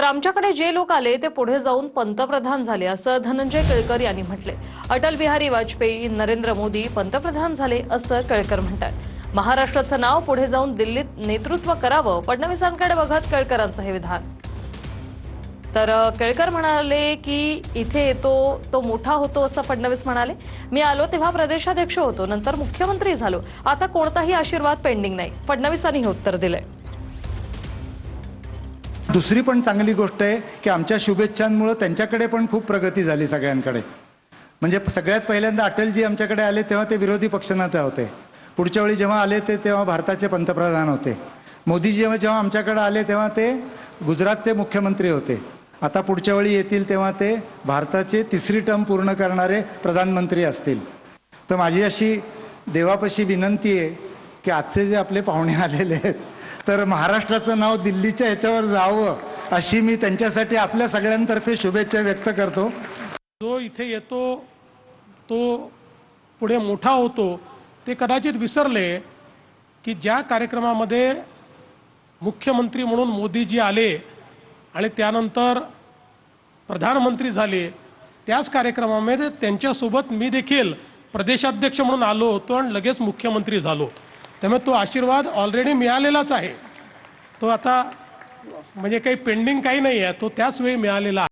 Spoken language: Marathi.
तर आमच्याकडे जे लोक आले ते पुढे जाऊन पंतप्रधान झाले असं धनंजय केळकर यांनी म्हटले। अटल बिहारी वाजपेयी, नरेंद्र मोदी पंतप्रधान झाले असं केळकर म्हणतात। महाराष्ट्राचं नाव पुढे जाऊन दिल्लीत नेतृत्व करावं, फडणवीसांकडे बघत केळकरांचं हे विधान। तर केळकर म्हणाले की इथे येतो तो मोठा होतो असं फडणवीस म्हणाले। मी आलो तेव्हा प्रदेशाध्यक्ष होतो, नंतर मुख्यमंत्री झालो, आता कोणताही आशीर्वाद पेंडिंग नाही, फडणवीसांनी हे उत्तर दिले। दुसरी पण चांगली गोष्ट आहे की आमच्या शुभेच्छांमुळे त्यांच्याकडे पण खूप प्रगती झाली सगळ्यांकडे। म्हणजे सगळ्यात पहिल्यांदा अटलजी आमच्याकडे आले तेव्हा ते विरोधी पक्षनेते होते, पुढच्या वेळी जेव्हा आले ते तेव्हा भारताचे पंतप्रधान होते। मोदीजी जेव्हा आमच्याकडे आले तेव्हा ते गुजरातचे मुख्यमंत्री होते, आता पुढच्या वेळी येतील तेव्हा ते भारताचे तिसरी टर्म पूर्ण करणारे प्रधानमंत्री असतील। तर माझी अशी देवापाशी विनंती आहे की आजचे जे आपले पाहुणे आलेले आहेत तर महाराष्ट्राचं नाव दिल्लीच्या ह्याच्यावर जावं अशी मी त्यांच्यासाठी आपल्या सगळ्यांतर्फे शुभेच्छा व्यक्त करतो। जो इथे येतो तो पुढे मोठा होतो ते कदाचित विसरले की ज्या कार्यक्रमामध्ये मुख्यमंत्री म्हणून मोदीजी आले आणि त्यानंतर प्रधानमंत्री झाले, त्याच कार्यक्रमामध्ये त्यांच्यासोबत मी देखील प्रदेशाध्यक्ष म्हणून आलो होतो आणि लगेच मुख्यमंत्री झालो। त्यामुळे तो आशीर्वाद ऑलरेडी मिळालेलाच आहे, तो आता म्हणजे काही पेंडिंग काही नाही आहे, तो त्याच वेळी मिळालेला आहे।